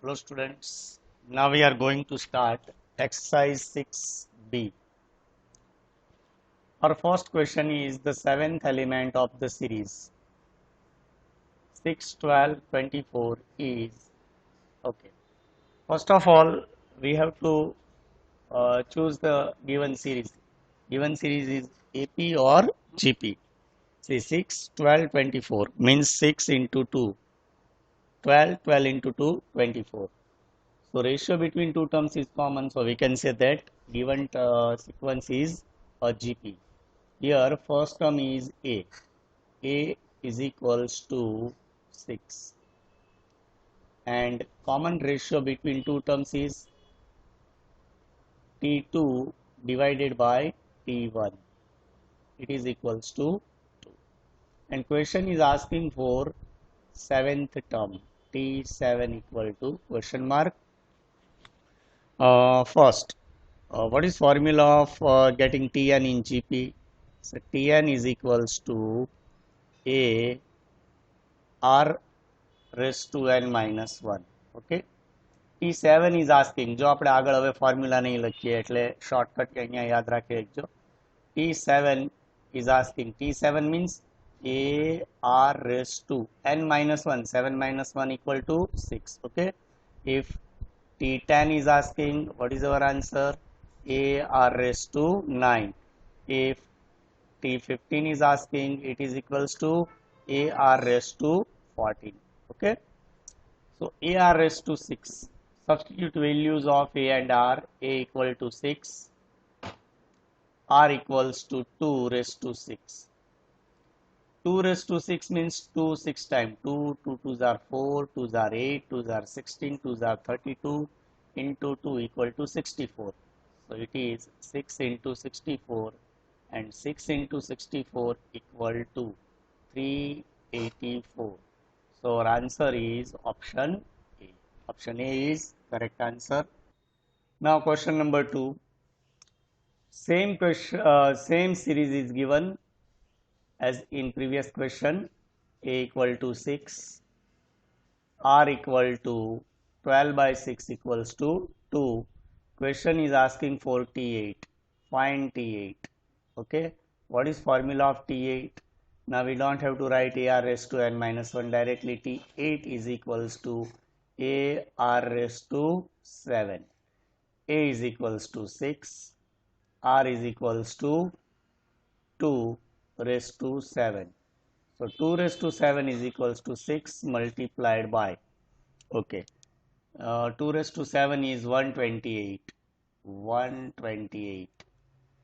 Hello students, now we are going to start exercise 6b. Our first question is the seventh element of the series 6, 12, 24 is, okay. First of all, we have to choose the given series. Given series is AP or GP. See 6, 12, 24 means 6 into 2, 12, 12 into 2, 24. So ratio between two terms is common, so we can say that given sequence is a GP. Here first term is A. A is equals to 6. And common ratio between two terms is T2 divided by T1. It is equals to 2. And question is asking for seventh term. T7 equal to question mark. First, what is formula of getting Tn in GP? So Tn is equals to A R raised to n minus 1. Okay. T7 is asking, જો આપણે આગળ હવે formula નહીં લખીએ એટલે shortcut કે અહીંયા યાદ રાખી રાખજો. T7 is asking, T7 means A R raised to n minus 1. 7 minus 1 equal to 6. Okay. If T10 is asking, what is our answer? A R raised to 9. If T15 is asking, it is equals to A R raised to 14. Okay. So A R raised to 6. Substitute values of A and R. A equal to 6. R equals to 2 raised to 6. 2 raised to 6 means 2 6 times 2. 2 2s are 4, 2s are 8, 2s are 16, 2s are 32 into 2 equal to 64. So it is 6 into 64 and 6 into 64 equal to 384. So our answer is option A. Option A is correct answer. Now question number 2. Same question, same series is given as in previous question. A equal to 6, R equal to 12 by 6 equals to 2. Question is asking for T8. Find T8. Okay. What is formula of T8? Now we don't have to write AR raised to n minus 1 directly. T8 is equals to AR raised to 7. A is equals to 6. R is equals to 2 raised to 7. So 2 raised to 7 is equals to 6 multiplied by, okay, 2 raised to 7 is 128. 128.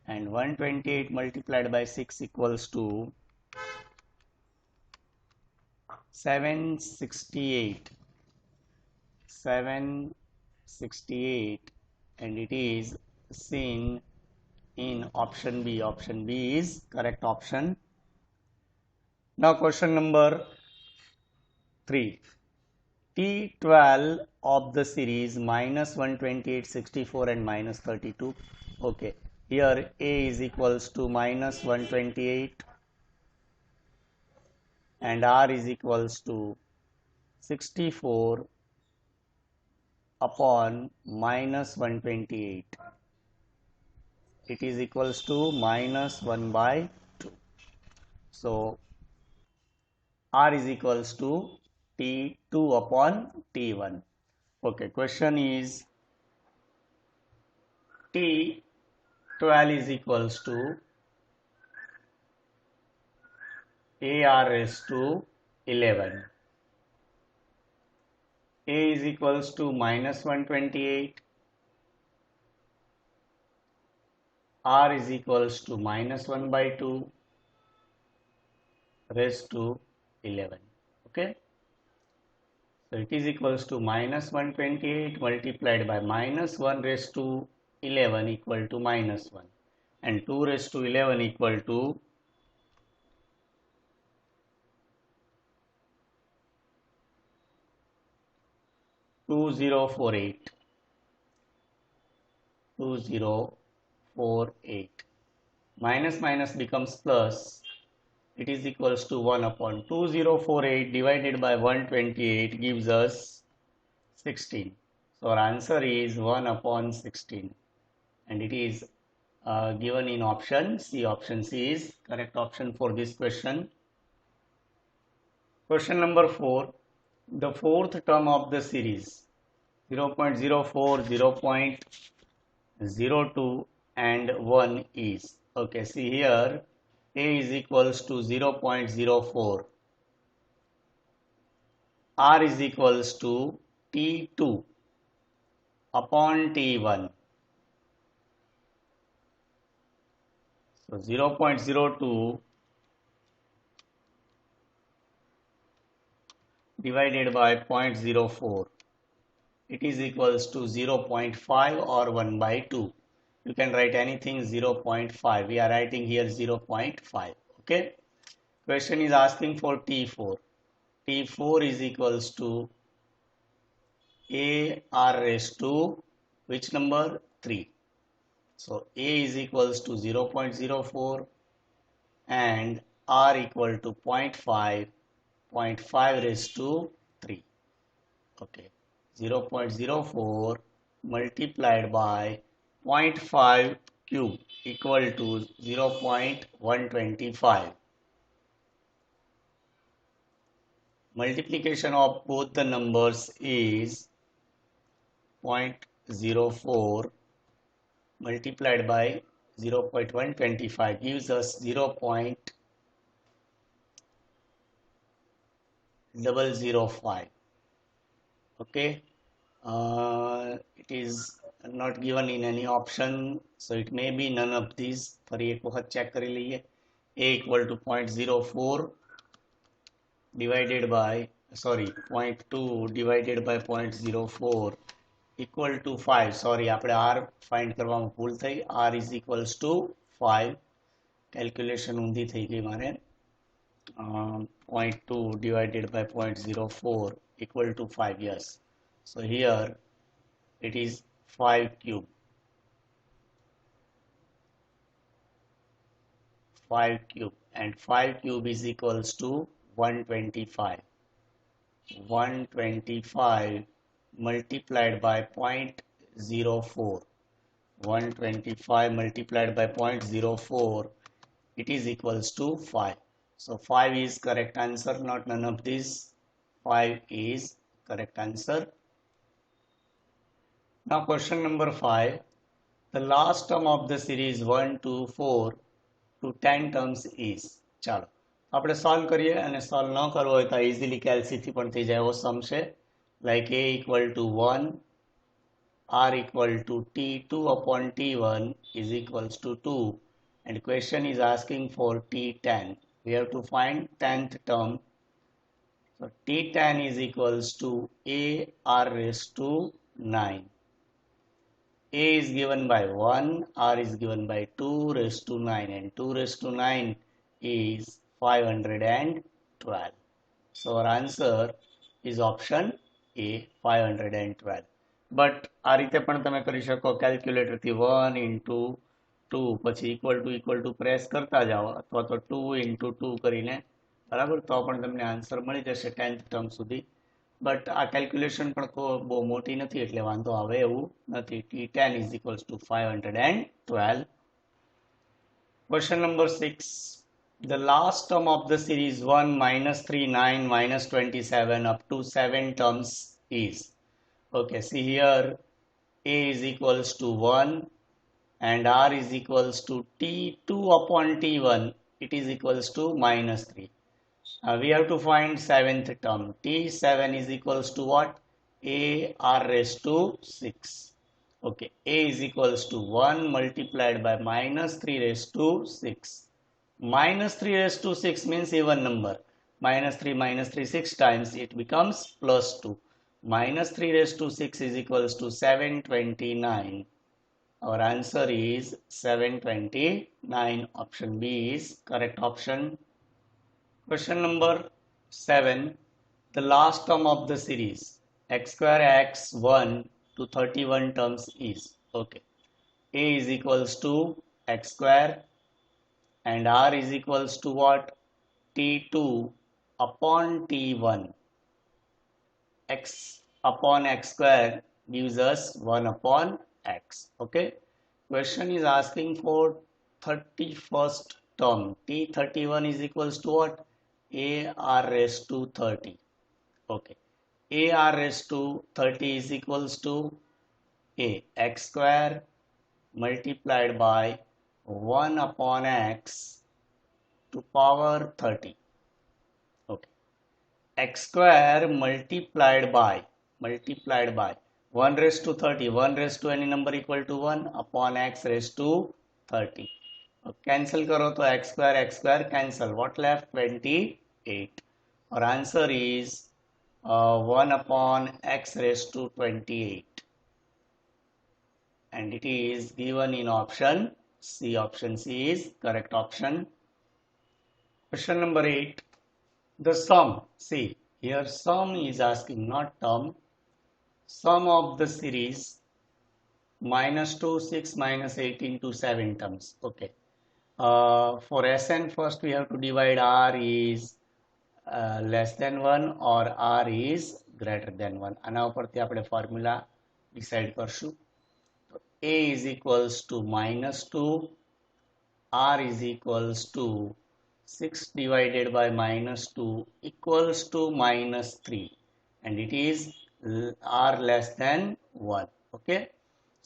And 128 multiplied by 6 equals to 768. 768. And it is seen in option B. Option B is correct option. Now question number 3. T12 of the series minus 128, 64 and minus 32. Okay. Here A is equals to minus 128 and R is equals to 64 upon minus 128. It is equals to minus 1 by 2. So R is equals to T2 upon T1. Okay, question is T12 is equals to AR raised to 11. A is equals to minus 128. R is equals to minus 1 by 2 raised to 11. Okay. So it is equals to minus 128 multiplied by minus 1 raised to 11 equal to minus 1. And 2 raised to 11 equal to 2048. 2048. Minus minus becomes plus. It is equals to 1 upon 2048 divided by 128 gives us 16. So our answer is 1 upon 16, and it is given in option C. Option C is correct option for this question. Question number 4. The fourth term of the series 0.04, 0.02 and 1 is. Okay, see here A is equals to 0.04. R is equals to T2 upon T1. So 0.02 divided by 0.04. It is equals to 0.5 or 1 by 2. You can write anything 0.5. We are writing here 0.5. Okay. Question is asking for T4. T4 is equals to A R raised to which number? 3. So A is equals to 0.04 and R equal to 0.5, 0.5 raised to 3. Okay. 0.04 multiplied by 0.5 cube equal to 0.125. Multiplication of both the numbers is 0.04 multiplied by 0.125 gives us 0.005. Okay, it is not given in any option, so it may be none of these. ફરી એક વખત check કરી લઈએ. A equal to 0.04 divided by 0.2 divided by 0.04 equal to 5. Sorry, આપણે R find કરવામાં ભૂલ થઈ. R is equals to 5. Calculation ઊંધી થઈ ગઈ મારે. 0.2 divided by 0.04 equal to 5. Yes, so here it is 5 cube. 5 cube and 5 cube is equals to 125. 125 multiplied by 0.04. 125 multiplied by 0.04, it is equals to 5. So 5 is correct answer, not none of these. 5 is correct answer. Now question number 5. The last term of the series 1 to 4 to 10 terms is. ચાલો આપણે solve કરીએ, અને solve ન કરવો હોય તો easily કેલ્સીથી પણ થઈ જાય એવો સમ છે. Like A equal to 1, R equal to T2 upon T1 is equals to 2, and question is asking for T10. We have to find 10th term. So T10 is equals to A R raised to 9. A is given by 1, R is given by 2 raised to 9, and 2 raised to 9 is 512. So our answer is option A, 512. But આ રીતે પણ તમે કરી શકો, કેલ્ક્યુલેટરથી 1 into 2 પછી equal to press કરતા જાઓ, અથવા તો 2 into 2 કરીને, બરાબર, તો પણ તમને આન્સર મળી જશે 10th ટર્મ સુધી. બટ આ કેલ્ક્યુલેશન પણ બહુ મોટી નથી એટલે વાંધો આવે એવું નથી. T10 is equals to 512. Question number 6. The last term of the series 1, -3, 9, -27 up to 7 terms is. Okay, see here A is equals to 1 and R is equals to T2 upon T1. It is equals to -3. We have to find 7th term. T7 is equals to what? A R raised to 6. Okay, A is equals to 1 multiplied by -3 raised to 6. -3 raised to 6 means even number. -3 6 times, it becomes +2. -3 raised to 6 is equals to 729. Our answer is 729. Option B is correct option. Question number 7. The last term of the series x square x1 to 31 terms is. Okay, A is equals to x square and R is equals to what? T2 upon T1. X upon x square gives us 1 upon x. Okay. Question is asking for 31st term. T31 is equals to what? A r raised to 30. Okay. A r raised to 30 is equals to a x square multiplied by 1 upon x to power 30. Okay. X square multiplied by 1 raised to 30, 1 raised to any number equal to 1 upon x raised to 30. Cancel karo to x square cancel. What left? 28. Our answer is 1 upon x raised to 28. And it is given in option C. Option C is correct option. Question number 8. The sum, see here sum is asking, not term. Sum of the series -2, 6, -18 to 7 terms. Okay. For Sn first we have to divide r is less than 1 or r is greater than 1. આના ઉપરથી આપણે formula decide કરશું. તો a is equals to -2, r is equals to 6 divided by -2 equals to -3, and it is r less than 1. Okay.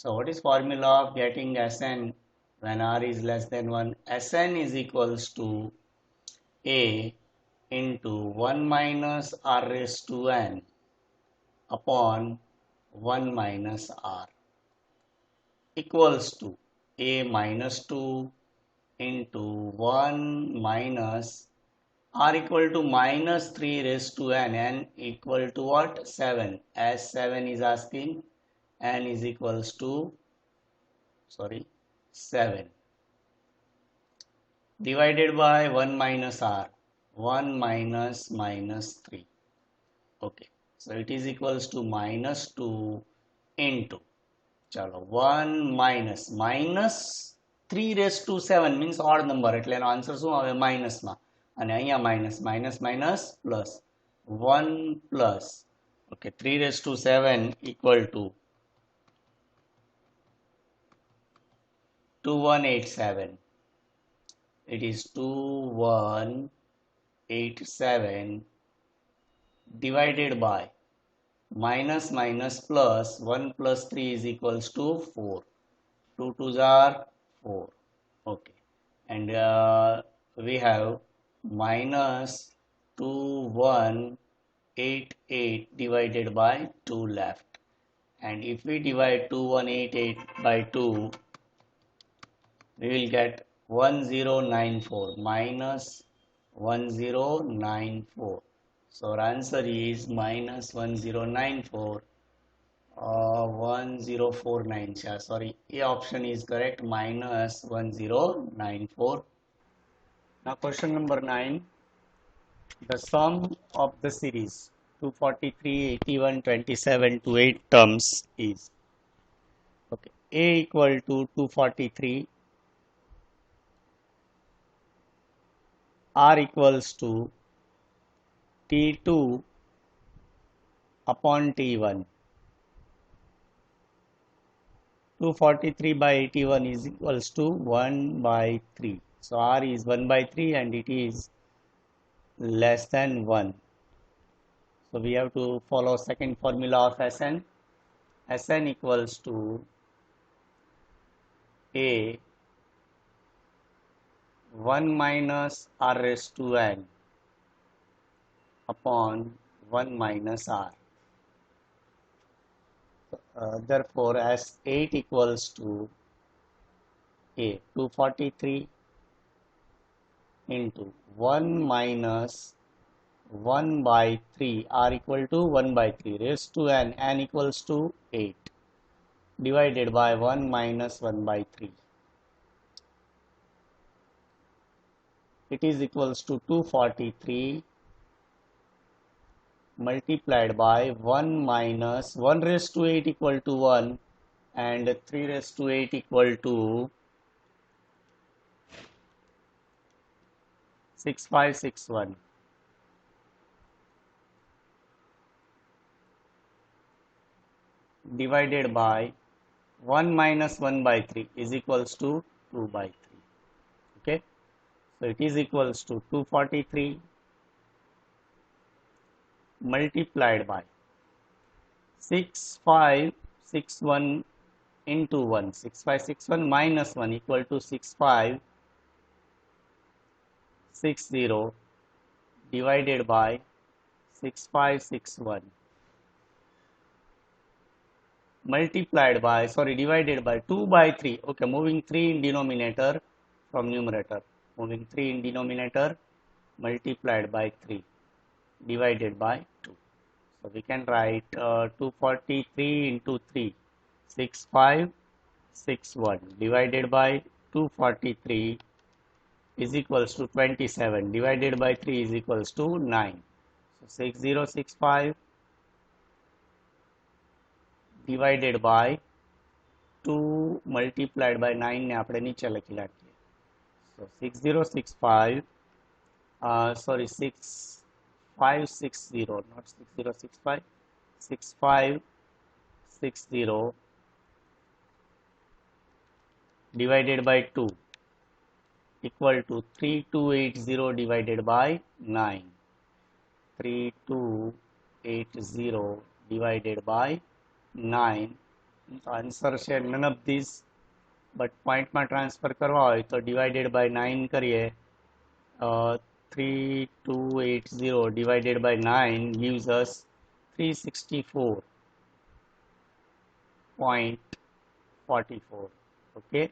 So what is formula of getting Sn when r is less than 1? Sn is equals to a into 1 minus r raised to n upon 1 minus r equals to a minus 2 into 1 minus r equal to -3 raised to n equal to what? 7, as 7 is asking, n is equals to 7 divided by 1 minus r, 1 minus -3. Okay, so it is equals to -2 into chalo 1 minus -3 raised to 7 means odd number, એટલે એનો answer શું આવે? Minus માં, અને અહીંયા minus minus minus plus 1 plus okay 3 raised to 7 equal to 2187. It is 2187 divided by minus minus plus 1 plus 3 is equals to 4. 2 2s are 4. Okay. And we have minus 2188 divided by 2 left. And if we divide 2188 by 2, we will get 1094 minus 1094. So our answer is minus 1094, 1049. Sorry, A option is correct, minus 1094. Now question number 9. The sum of the series 243, 81, 27 to 8 terms is, okay, A equal to 243, r equals to T2 upon T1. 243 by 81 is equals to 1 by 3. So r is 1 by 3 and it is less than 1. So we have to follow second formula of Sn. Sn equals to a 1 minus r raised to n upon 1 minus r. Therefore, as 8 equals to a 243 into 1 minus 1 by 3, r equal to 1 by 3 raised to n equals to 8 divided by 1 minus 1 by 3. It is equals to 243 multiplied by 1 minus 1 raised to 8 equal to 1 and 3 raised to 8 equal to 6561. divided by 1 minus 1 by 3 is equals to 2 by 3. Okay, so it is equals to 243 multiplied by 6561 into 1, 6561 minus 1 equal to 6560 divided by 6561 multiplied by, divided by 2 by 3. Okay, moving 3 in denominator from numerator, moving 3 in denominator, multiplied by 3 divided by 2. So we can write 243 into 3, 6561 divided by 243 is equals to 27 divided by 3 is equals to 9. So 6065 divided by 2 multiplied by 9 ને આપણે નીચે લખી નાખીએ. So 6065 6560 not 6065 6560 divided by 2 equal to 3280 divided by 9. 3280 divided by 9. Answer છે none of these, but પોઈન્ટમાં transfer કરવા હોય તો ડિવાઇડેડ બાય 9 કરીએ. 3280 divided by 9 gives us 364.44. Okay,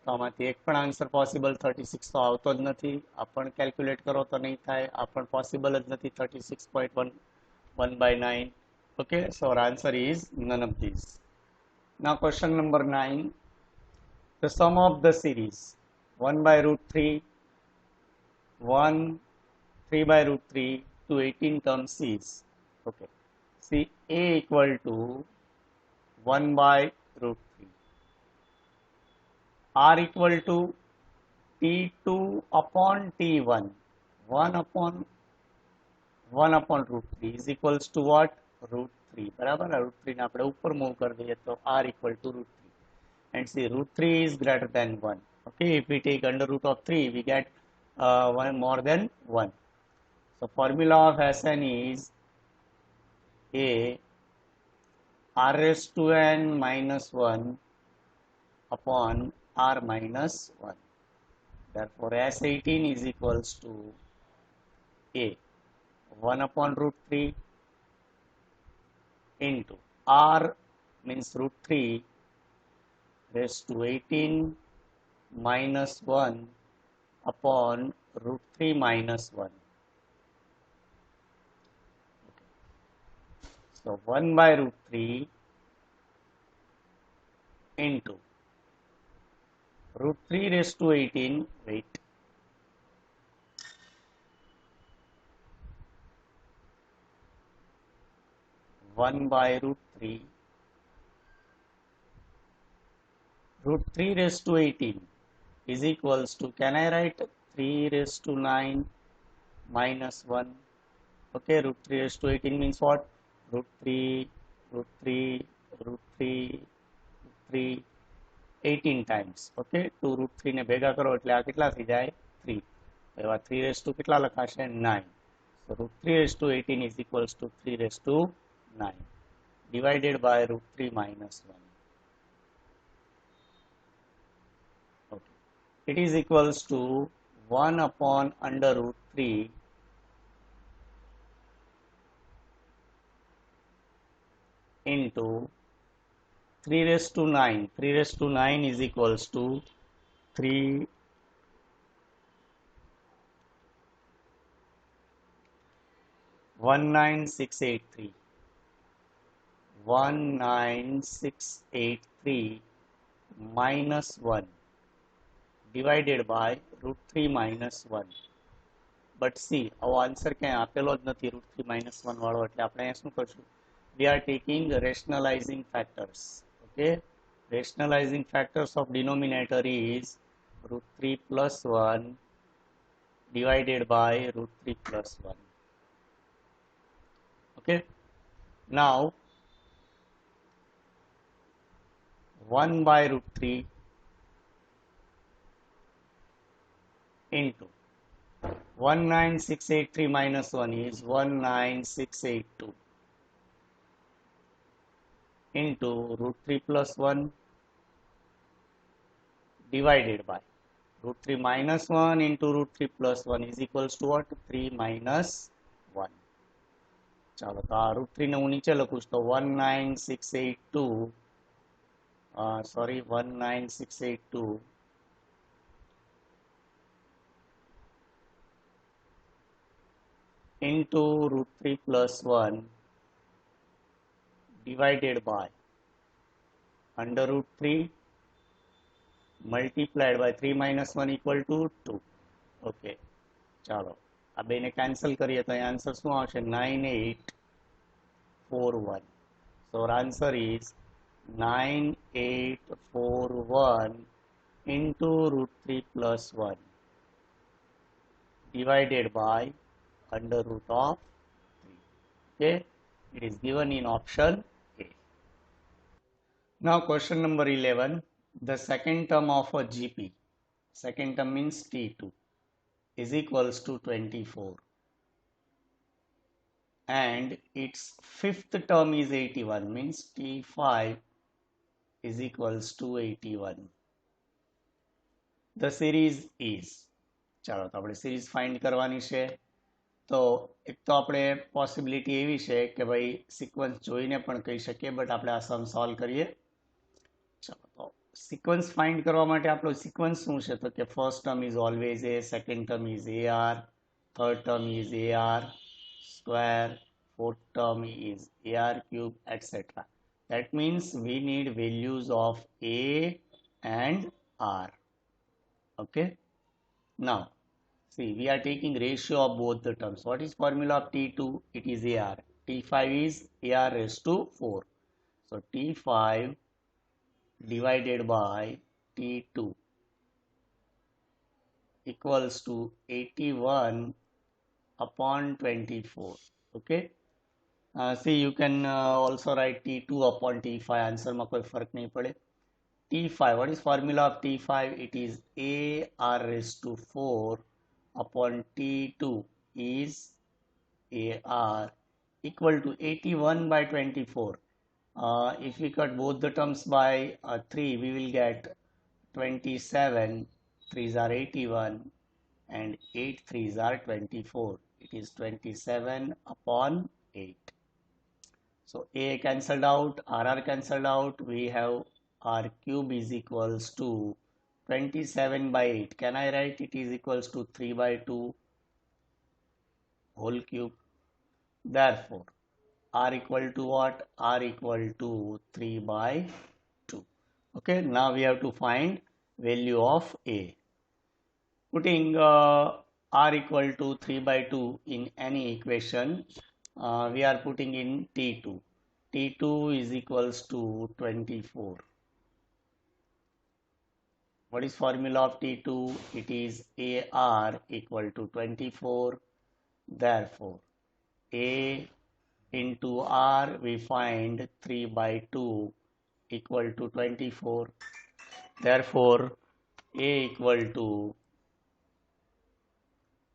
તો આમાંથી એક પણ આન્સર પોસિબલ 36 તો આવતો જ નથી. આ પણ કેલ્ક્યુલેટ કરો તો નહીં થાય, આ પણ પોસિબલ જ નથી 36.1 by 9. Okay, so our answer is none of these. Now question number 9. The sum of the series 1 by root 3, 1, 3 by root 3 to 18 terms is, okay, see A equal to 1 by root 3, R equal to T2 upon T1, 1 upon root 3 is equals to what? Root 3. बराबर है, root 3 ने આપણે ઉપર move કરી દઈએ તો R equal to root 3. And see, root 3 is greater than 1. Okay, if we take under root of 3, we get one more than 1. So formula of Sn is A R raised to n minus 1 upon R minus 1. Therefore, S18 is equals to A 1 upon root 3 into R means root 3 raised to 18 minus 1 upon root 3 minus 1. So 1 by root 3 into root 3 raised to 18, wait, one by root 3 raised to 18 is equals to, can I write 3 raised to 9 minus 1? Okay, root 3 raised to 18 means what? Root 3, 18 times. Okay, 2 root 3 ને ભેગા કરો એટલે આ કેટલા થઈ જાય? 3. તો એવા 3 raised to કેટલા લખાશે? 9. So root 3 raised to 18 is equals to 3 raised to 9 divided by root 3 minus 1. Okay, it is equals to 1 upon under root 3 into 3 raised to 9. 3 raised to 9 is equals to 3 19683 minus 1 divided by root 3 minus 1. But see, our answer ક્યાંય આપેલો જ નથી root 3 minus 1 વાળો, એટલે આપણે અહીંયા શું કરશું? We are taking rationalizing factors. Okay, rationalizing factors of denominator is root 3 plus 1 divided by root 3 plus 1. Okay, now 1 by root 3 into 19683 minus 1 is 19682 into root 3 plus 1 divided by root 3 minus 1 into root 3 plus 1 is equals to what? 3 minus 1. ચાલો તો આ route 3 ને હું નીચે લખું છું તો 19682 19682 into root 3 plus 1 divided by under root 3 multiplied by 3 minus 1 equal to 2. Okay, ચાલો આ બેને કેન્સલ કરીએ તો આન્સર શું આવશે? 9841. So our answer is 9841 into root 3 plus 1 divided by under root of 3. Okay, it is given in option A. Now question number 11. The second term of a GP, second term means T2, is equals to 24 and its fifth term is 81, means T5 is equals to 81. The series is, ચાલો તો આપણે series find કરવાની છે. તો એક તો આપણે possibility એવી છે કે ભાઈ સિક્વન્સ જોઈને પણ કહી શકીએ, બટ આપણે આ સમ સોલ્વ કરીએ. ચાલો તો સિક્વન્સ ફાઇન્ડ કરવા માટે આપણો સિક્વન્સ શું છે? તો કે first term is always A, second term is AR, third term is AR square, fourth term is AR cube, etc. That means we need values of A and R. Okay. Now see, we are taking ratio of both the terms. What is formula of T2? It is AR. T5 is AR raised to 4. So T5 divided by T2 equals to 81 upon 24. Okay. See, you can also write T2 upon T5. Answer में कोई फर्क नहीं पड़े. T5, what is formula of T5? It is AR raised to 4 upon T2 is AR equal to 81 by 24. If we cut both the terms by 3, we will get 27. 3s are 81 and 8 3s are 24. It is 27 upon 8. So A cancelled out, RR cancelled out. We have R cube is equals to 27 by 8. Can I write it is equals to 3 by 2 whole cube? Therefore, R equal to what? R equal to 3 by 2. Okay, now we have to find value of A. Putting R equal to 3 by 2 in any equation, we are putting in T2. T2 is equals to 24. What is formula of T2? It is AR equal to 24. Therefore, A into R we find 3 by 2 equal to 24. Therefore, A equal to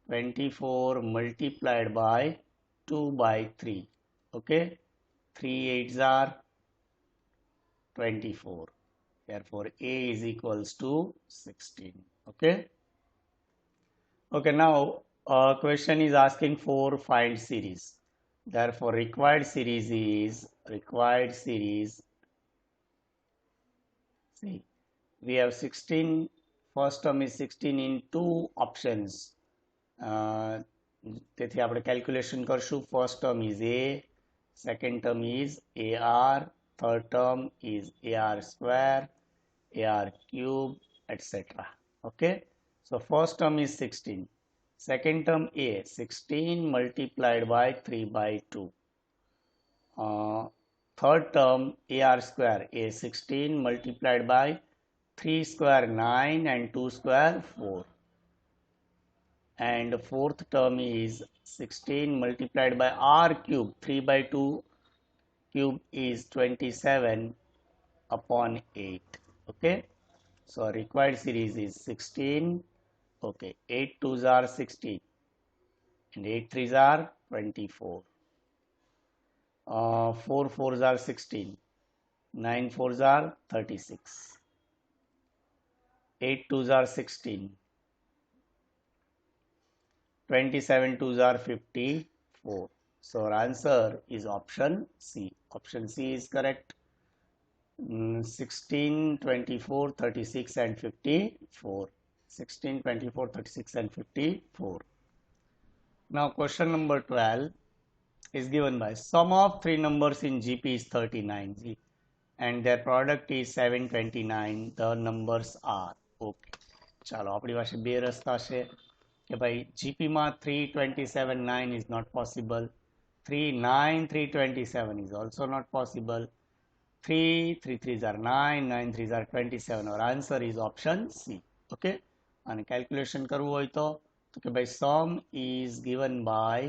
24 multiplied by 2 by 3. Okay, 3 8s are 24. Therefore, A is equals to 16. Okay. Okay, now question is asking for find series. Therefore, required series is see, we have 16. First term is 16 in two options. તેથી આપણે calculation કરશું. First term is A, second term is AR, third term is AR square, AR cube, etc. Okay, so first term is 16. Second term A, 16 multiplied by 3 by 2. Third term AR square, A 16 multiplied by 3 square 9 and 2 square 4. And fourth term is 16 multiplied by R cube, 3 by 2 cube is 27 upon 8. Okay, so required series is 16. Okay, 8 2s are 16 and 8 3s are 24. 4 4s are 16, 9 4s are 36, 8 2s are 16, 27 2s are 54. So our answer is option C. Option C is correct. 16, 24, 36 and 54. 16, 24, 36 and 54. Now question number 12 is given by sum of three numbers in GP is 39 and their product is 729. The numbers are okay. ચાલો આપણી પાસે બે રસ્તા છે કે ભાઈ જીપીમાં 327 9 is not possible. 3 9 327 is also not possible. 3 3 3s are 9 9 3s are 27. Our answer is option C. Okay, and calculation કરવું હોય તો કે ભાઈ sum is given by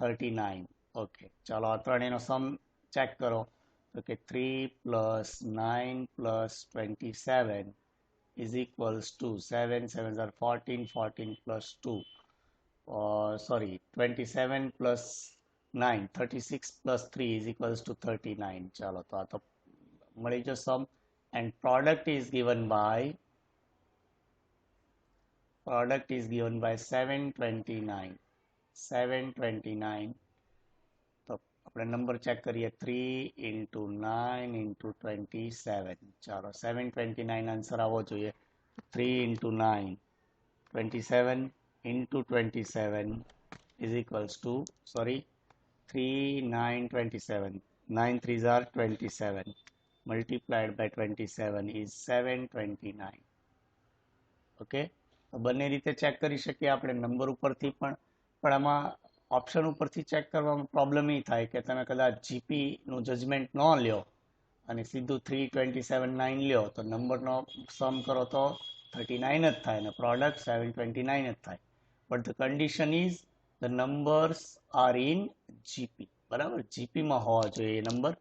39. Okay, ચાલો આ ત્રણેયનો sum check કરો તો કે 3 plus 9 plus 27 is equals to 7 7s are 14 14 plus 2 27 plus 9 36 plus 3 is equals to 39. ચાલો તો આ તો મળી જો sum and product is given by 729. 729 તો આપણે નંબર ચેક કરીએ 3 into 9 into 27. ચાલો 729 આન્સર આવવો જોઈએ. 3 into 9 27 into 27 is equals to 3 9 27. 9 3s are 27 multiplied by 27 is 729. Okay, તો બંને રીતે ચેક કરી શકીએ આપણે નંબર ઉપરથી પણ આમાં ઓપ્શન ઉપરથી ચેક કરવામાં પ્રોબ્લેમ એ થાય કે તમે કદાચ જીપીનું જજમેન્ટ ન લ્યો અને સીધું 327 9 લ્યો તો નંબરનો સમ કરો તો 39 જ થાય અને પ્રોડક્ટ 729 જ થાય. But the condition is the numbers are in GP. બરાબર, જીપીમાં હોવા જોઈએ એ નંબર.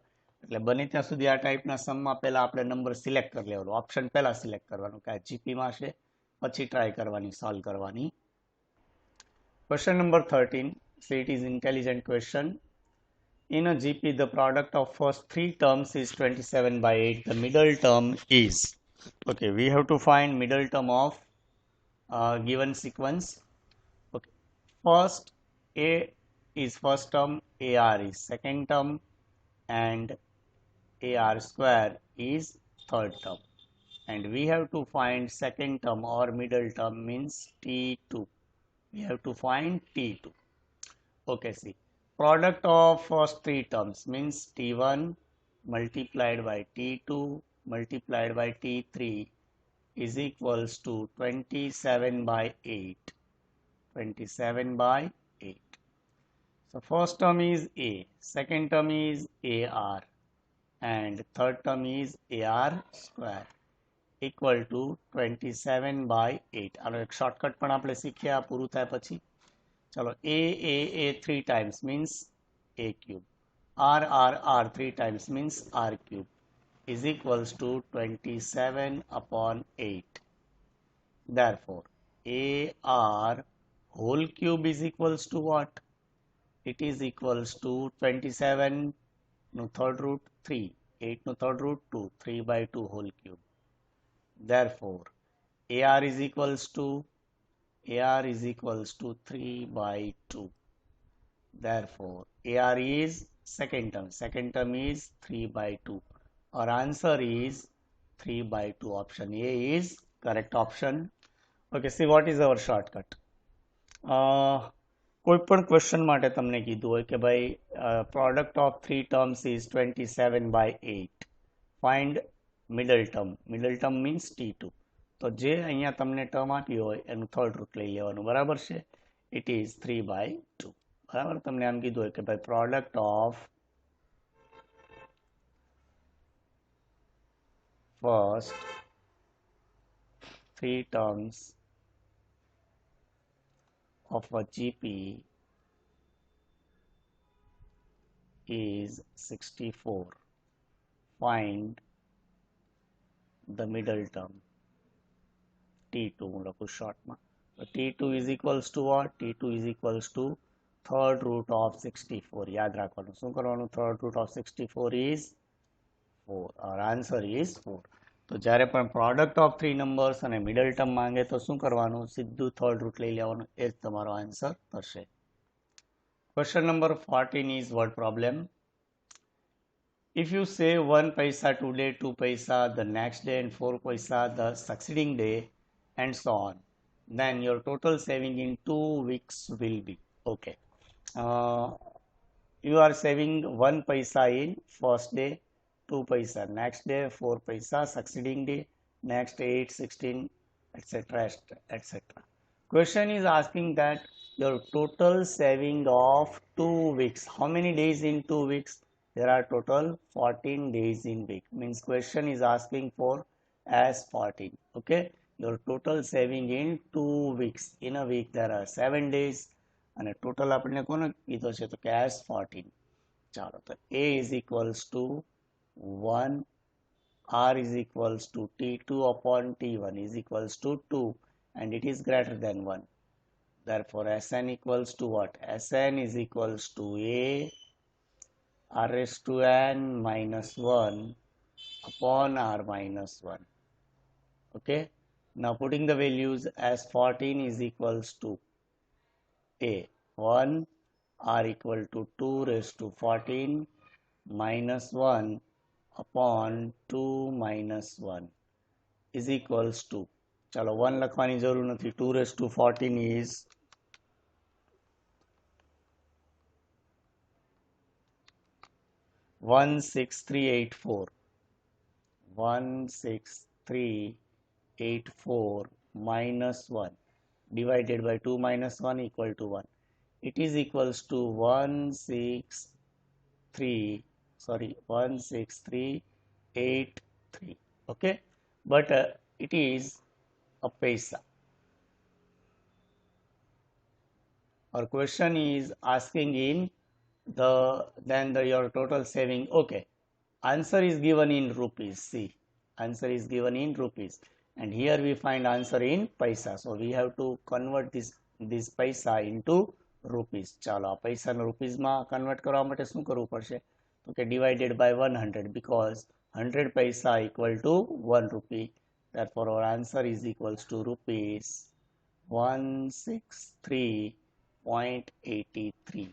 એટલે બને ત્યાં સુધી આ ટાઈપના સમમાં પહેલા આપણે નંબર સિલેક્ટ કરી લેવાનો, ઓપ્શન પહેલા સિલેક્ટ કરવાનું કે આ જીપીમાં છે, પછી ટ્રાય કરવાની સોલ્વ કરવાની. Question number 13. See, it is intelligent question. In a GP, the product of first three terms is 27 by 8. The middle term is. Okay, we have to find middle term of given sequence. Okay, first A is first term, AR is second term, and AR square is third term. And we have to find second term or middle term means T2. We have to find T2. Okay, see, product of first three terms means T1 multiplied by T2 multiplied by T3 is equals to 27 by 8. 27 by 8. So first term is A, second term is AR, and third term is AR square equal to 27 by 8. આનો એક shortcut પણ આપણે શીખ્યા પૂરું થાય પછી. ચલો A 3 times means A cube. R 3 times means R cube is equals to 27 upon 8. Therefore, AR whole cube is equals to what? It is equals to 27 no third root 3, 8 no third root 2, 3 by 2 whole cube. Therefore, AR is equals to 3 by 2. Therefore, AR is second term. Second term is 3 by 2. Our answer is 3 by 2. Option A is correct option. Okay, see what is our shortcut. કોઈ પણ question માટે તમને કીધું હોય કે ભાઈ product of three terms is 27 by 8. Find middle term. Middle term means T2. તો જે અહીંયા તમને ટર્મ આપી હોય એનું થર્ડ રૂટ લઈ લેવાનું. બરાબર છે? It is 3 by 2. બરાબર, તમને આમ કીધું હોય કે ભાઈ product of first three terms of a GP is 64. find the middle term t2 હું લખું શોર્ટમાં. તો t2 is equals to what? t2 is equals to third root of 64. યાદ રાખવાનું શું કરવાનું? third root of 64 is 4. our answer is 4. તો જ્યારે પણ પ્રોડક્ટ ઓફ થ્રી નંબર્સ અને મિડલ ટર્મ માંગે તો શું કરવાનું? સીધું થર્ડ રૂટ લઈ લેવાનું, એ જ તમારો આન્સર થશે. Question number 14 is word problem. If you save 1 paisa today, 2 paisa the next day, and 4 paisa the succeeding day, and so on, then your total saving in 2 weeks will be. Okay. You are saving 1 paisa in first day, 2 paisa next day, 4 paisa succeeding day, next 8, 16, etc. etc. Question is asking that your total saving of 2 weeks. How many days in 2 weeks? There are total 14 days in week. Means question is asking for as 14. Okay. Your total saving in 2 weeks. In a week there are 7 days. And a total આપણે કોનો કીધો છે તો કે as 14. ચાલો તો A is equals to 1, R is equals to T2 upon T1 is equals to 2, and it is greater than 1. Therefore Sn equals to what? Sn is equals to A R raised to n minus 1 upon R minus 1. Okay. Now putting the values as 14 is equals to A 1, R equal to 2 raised to 14 minus 1 upon 2 minus 1 is equals to, चलो 1 લખવાની જરૂર નથી, 2 raised to 14 is 16384. 16384 minus 1 divided by 2 minus 1 equal to 1. It is equals to 16383. Okay, but it is a paisa. Our question is asking in your total saving. Okay, answer is given in rupees. See, answer is given in rupees, and here we find answer in paisa. So we have to convert this paisa into rupees. ચાલો આ પૈસાને રૂપીઝમાં convert કરવા માટે શું કરવું પડશે? તો કે divided by 100, because 100 paisa equal to 1 rupee. Therefore our answer is equals to rupees 163.83,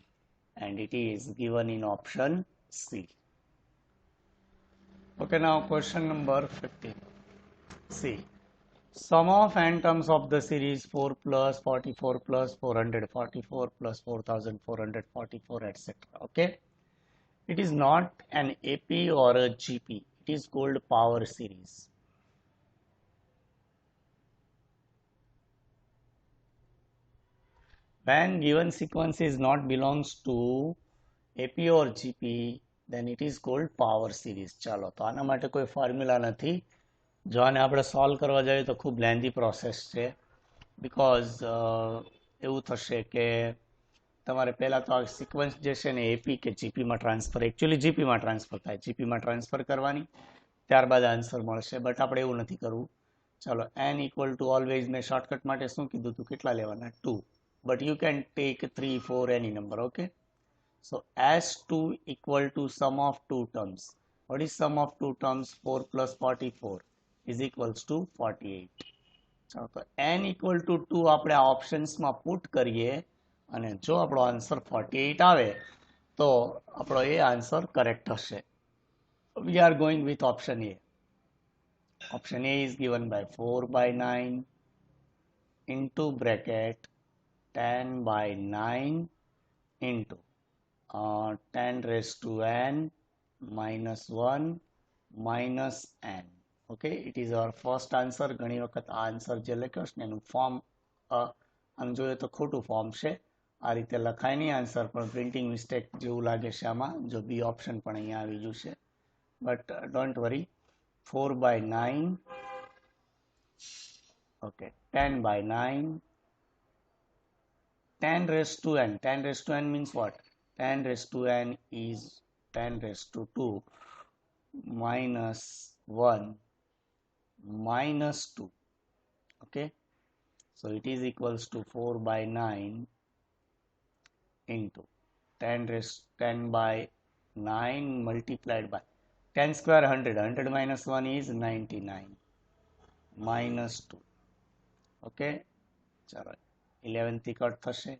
and it is given in option C. Okay, now question number 15. See, sum of n terms of the series 4 plus 44 plus 444 plus 4444, etc. Okay, it is not an AP or a GP. It is called power series. When given sequence is not belongs to AP or GP, then it is called power series. ચાલો તો આના માટે કોઈ formula નથી. જો આને આપણે solve કરવા જઈએ તો ખૂબ લેન્ધી પ્રોસેસ છે, બિકોઝ એવું થશે કે તમારે પહેલાં તો આ સિક્વન્સ જે છે ને એપી કે જીપીમાં ટ્રાન્સફર, એકચ્યુઅલી જીપીમાં ટ્રાન્સફર થાય, જીપીમાં ટ્રાન્સફર કરવાની, ત્યારબાદ આન્સર મળશે. બટ આપણે એવું નથી કરવું. ચાલો n ઇક્વલ ટુ ઓલવેઝ મેં શોર્ટકટ માટે શું કીધું હતું, કેટલા લેવાના? 2. But you can take 3, 4, any number. Okay, so S2 equal to sum of two terms. What is sum of two terms? 4 plus 44 is equals to 48. So n equal to 2 આપણે આ ઓપ્શન્સમાં put કરીએ, અને જો આપણો આન્સર 48 આવે તો આપણો એ answer correct હશે. We are going with option A. Option A is given by 4 by 9 into bracket 10 by 9 into 10 raised to n minus 1 minus n. Okay, it is our first answer. ઘણી વખત આ answer જે લખ્યો છે ને એનું form આમ જોઈએ તો ખોટું ફોર્મ છે, આ રીતે લખાય નહીં આન્સર, પણ પ્રિન્ટિંગ મિસ્ટેક જેવું લાગે છે આમાં, જો બી ઓપ્શન પણ અહીંયા આવી ગયું છે. But don't worry. 4 by 9, okay, 10 by 9, 10 raised to n. 10 raised to n means what? 10 raised to n is 10 raised to 2. minus 1 minus 2. Okay, so it is equals to 4 by 9 into 10 by 9 multiplied by 10 square 100. 100 minus 1 is 99 minus 2. Okay, chalo 11 થી cut થશે.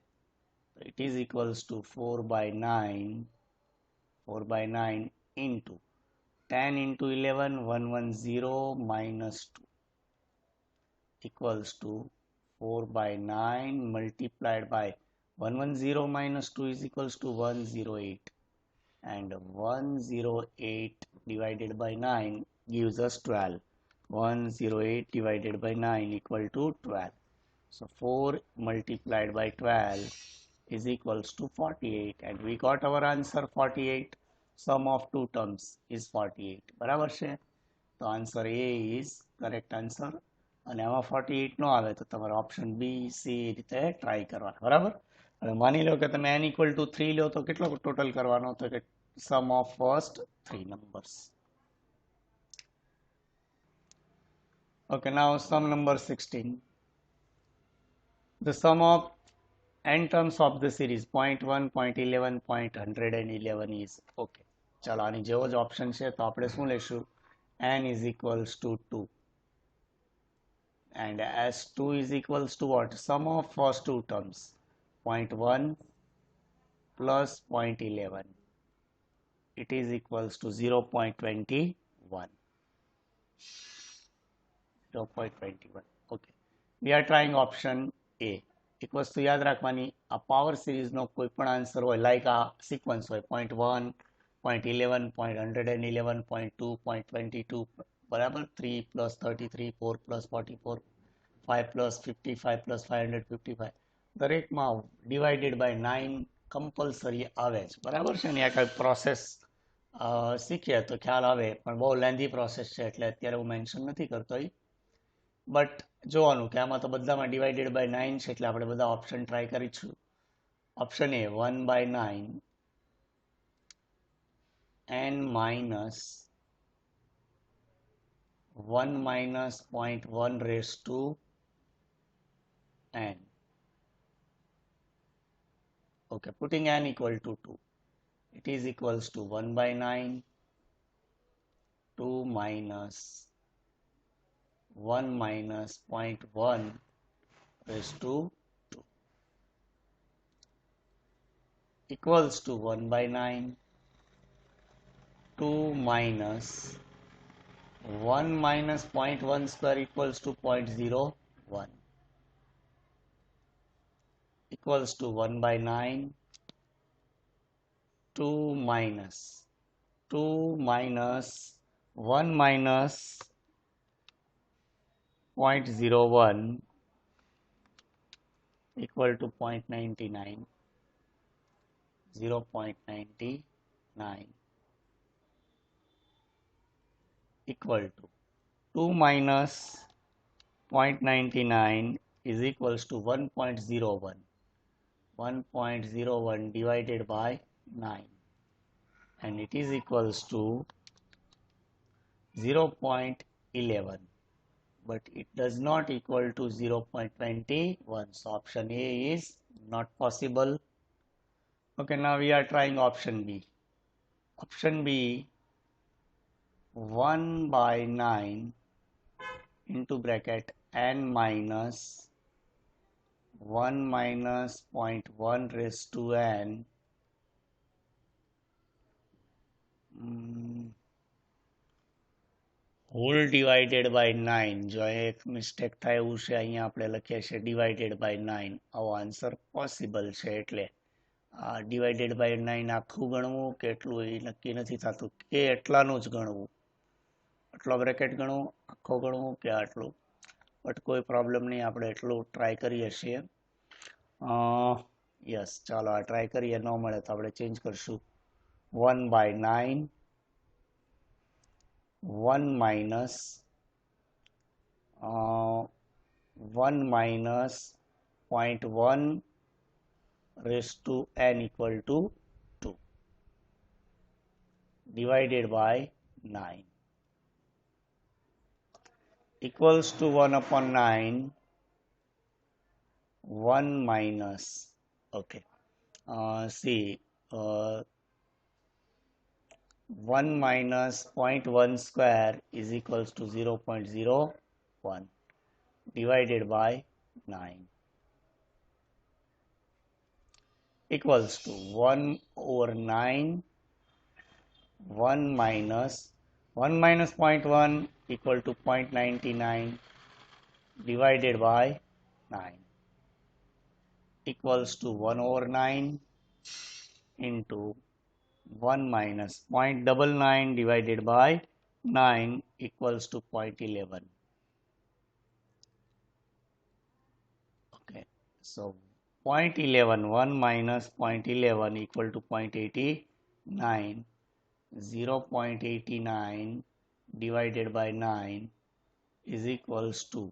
It is equals to 4 by 9 into 10 into 11 110 minus 2 equals to 4 by 9 multiplied by 110 minus 2 is equals to 108, and 108 divided by 9 gives us 12. 108 divided by 9 equal to 12. So 4 multiplied by 12 is equals to 48, and we got our answer 48. Sum of two terms is 48. બરાબર છે? તો answer A is correct answer. અને આમાં 48 ન આવે તો તમારે option B C એ રીતે ટ્રાય કરવાના. બરાબર? અને માની લો કે તમે n equal to 3 લો તો કેટલો ટોટલ કરવાનો? તો કે sum of first three numbers. Okay, now sum number 16. The sum of n terms of the series 0.1, 0.11, 0.111 is okay. ચાલો આની જેવો જ ઓપ્શન છે તો આપણે શું લેશું? n is equals to 2, and as 2 is equals to what? Sum of first two terms 0.1 plus 0.11, it is equals to 0.21. 0.21. Okay, we are trying option A. એક વસ્તુ યાદ રાખવાની, આ પાવર સિરીઝનો કોઈ પણ આન્સર હોય, લાઈક આ સિક્વન્સ હોય 0.1, 0.11, 0.111, 0.2, 0.22, બરાબર? 3 plus 33, 4 plus 44, 5 plus 55 plus 555, દરેકમાં ડિવાઇડેડ બાય 9 કમ્પલસરી આવે જ. બરાબર છે ને? આ કંઈ પ્રોસેસ શીખીએ તો ખ્યાલ આવે, પણ બહુ લેન્ધી પ્રોસેસ છે એટલે અત્યારે હું મેન્શન નથી કરતો. બટ જોવાનું કે આમાં તો બધામાં ડિવાઇડેડ બાય 9 છે એટલે આપણે બધા ઓપ્શન ટ્રાય કરીશું. Option A 1 by 9 n minus 1 minus 0.1 raised to n. Okay, putting n equal to 2, it is equals to 1 by 9 2 minus 1 minus 0.1 raised to 2 equals to 1 by 9 2 minus 1 minus 0.1 square equals to 0.01 equals to 1 by 9 2 minus 1 minus 0.01 equal to 0.99, 0.99 equal to 2 minus 0.99 is equals to 1.01. 1.01 divided by 9, and it is equals to 0.11, but it does not equal to 0.21, so option A is not possible. Okay, now we are trying option B. Option B, 1 by 9 into bracket n minus 1 minus 0.1 raised to n whole divided by 9. જો એક mistake થાય એવું છે, અહીંયા આપણે લખીએ છીએ divided by 9. આવો આન્સર પોસિબલ છે એટલે ડિવાઇડેડ બાય 9 આખું ગણવું કે એટલું એ નક્કી નથી થતું, કે એટલાનું જ ગણવું, આટલો બ્રેકેટ ગણવું, આખો ગણવું કે આટલું. બટ કોઈ પ્રોબ્લેમ નહીં, આપણે એટલું ટ્રાય કરીએ છીએ. યસ, ચાલો આ ટ્રાય કરીએ. ન મળે તો આપણે ચેન્જ કરશું. 1 by 9 1 minus 0.1 raised to n equal to 2 divided by 9 equals to 1 upon 9, 1 minus, okay, see, uh, 1 minus 0.1 square is equals to 0.01 divided by 9 equals to 1 over 9, 1 minus 0.1 equal to 0.99 divided by 9 equals to 1 over 9 into 1 minus 0.99 divided by 9 equals to 0.11. Okay, so 0.11, 1 minus 0.11 equal to 0.89, 0.89 divided by 9 is equals to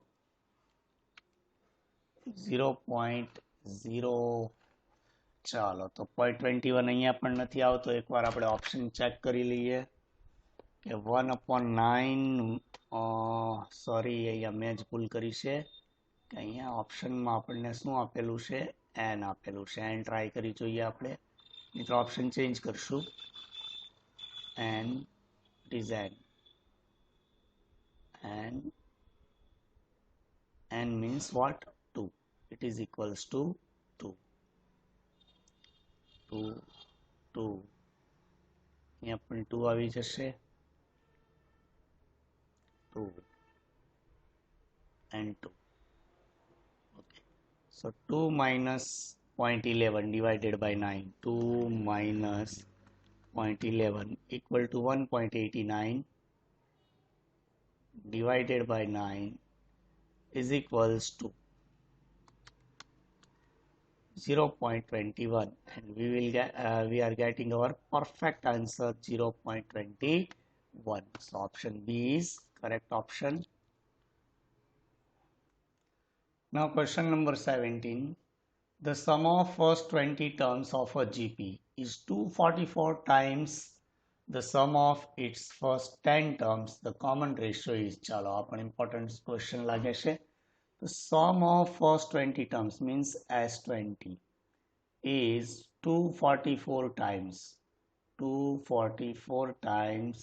0.0. ચાલો તો 0.21 અહીંયા પણ નથી આવતો. એકવાર આપણે option check કરી લઈએ કે 1/9, સોરી અહીંયા મેં જ ભૂલ કરી છે કે અહીંયા ઓપ્શનમાં આપણને શું આપેલું છે, એન આપેલું છે. એન ટ્રાય કરી જોઈએ આપણે, મિત્રો ઓપ્શન ચેન્જ કરશું. N design n means what? 2. It is equals to 2. 2 અહીંયા પણ 2 આવી જશે, 2 and 2. Okay, so 2 minus 0.11 divided by 9, 2 minus 0.11 equal to 1.89 divided by 9 is equals to 0.21, and we are getting our perfect answer 0.21. So option B is correct option. Now question number 17. The sum of first 20 terms of a GP is 244 times the sum of its first 10 terms. The common ratio is, chalo આ પણ important question લાગે છે. The sum of first 20 terms means S20 is 244 times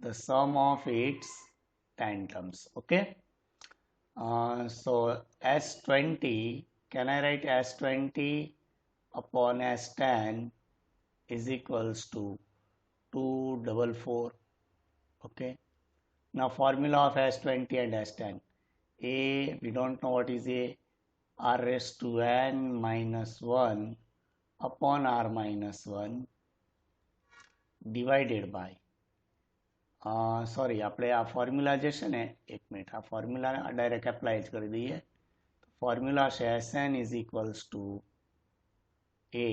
the sum of its 10 terms. Okay, so S20, can I write S20 upon S10 is equals to 244. Okay, now formula of S20 and S10. A, we don't know what is A, r raised to n minus 1 upon r minus 1 divided by, sorry આપણે આ formula જે છે ને, એક minute, આ formula direct apply જ કરી દઈએ. ફોર્મ્યુલા છે Sn is equals to A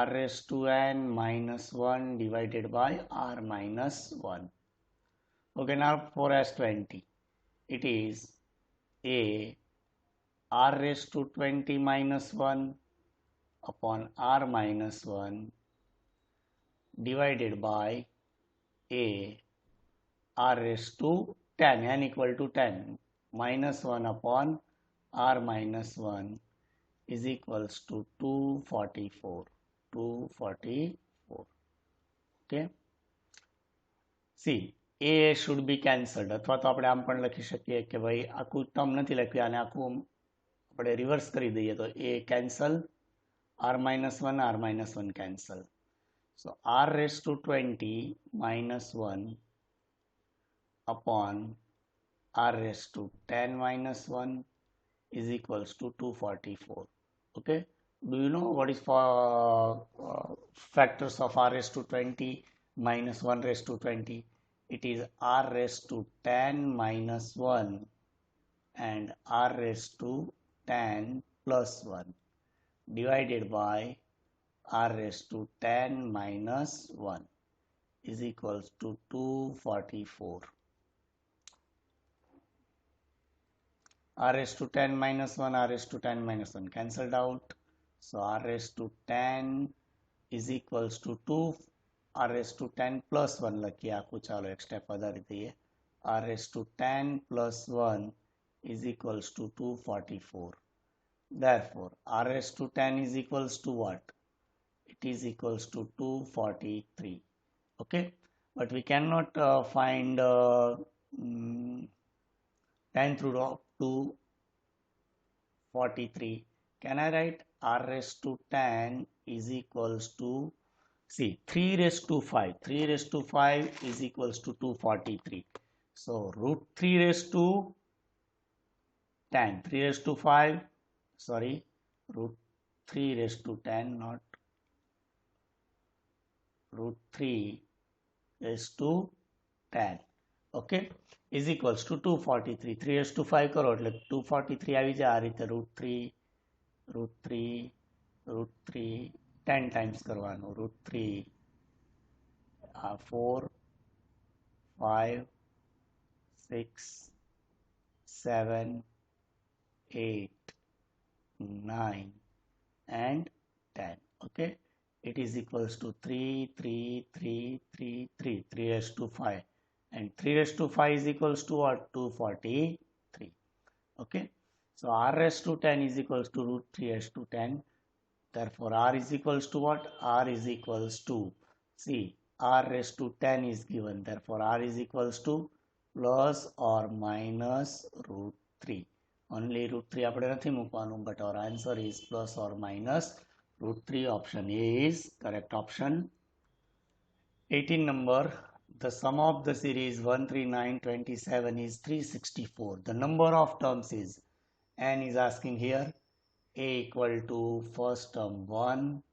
r raised to n minus 1 divided by r minus 1. Okay, now for S20 it is A r raised to 20 minus 1 upon r minus 1 divided by A r raised to 10, n equal to 10, minus 1 upon r minus 1 is equals to 244. Okay, see, A should be cancelled, અથવા તો આપણે આમ પણ લખી શકીએ કે ભાઈ આખું ટર્મ નથી લખ્યું, આને આખું આપણે રિવર્સ કરી દઈએ તો A cancel, r minus 1 cancel. So r raised to 20 minus 1 upon r raised to 10 minus 1 is equals to 244. Okay, do you know what is for factors of r raised to 20 minus 1 raised to 20? It is r raised to 10 minus 1 and r raised to 10 plus 1 divided by r raised to 10 minus 1 is equals to 244. R raised to 10 minus 1, r raised to 10 minus 1 cancelled out. So r raised to 10 is equals to r raised to 10 plus 1 લખીએ આખું. ચાલો એક step વધારી દઈએ. r raised to 10 plus 1 is equals to 244. Therefore, r raised to 10 is equals to what? It is equals to 243. Okay, but we cannot find 10th root of 243. Can I write r raised to 10 is equals to, see, 3 raised to 5. 3 raised to 5 is equals to 243. So root 3 raised to 10. 3 raised to 5, sorry, root 3 raised to 10, not root 3 raised to 10. Okay, is equals to 243. 3 raised to 5 કરો એટલે 243 આવી જાય. આ રીતે root 3 10 times કરવાનું. root 3 4 5 6 7 8 9 and 10. Okay, it is equals to 3 raised to 5, and 3 raised to 5 is equals to what? 243. Okay, so r raised to 10 is equals to root 3 raised to 10. Therefore r is equals to what? R is equals to, see, r raised to 10 is given, therefore r is equals to plus or minus root 3. Only root 3 આપણે નથી મૂકવાનું, but our answer is plus or minus root 3. Option A is correct option. 18 number, the sum of the series 13927 is 364. The number of terms is, n is asking here, a equal to first term 1,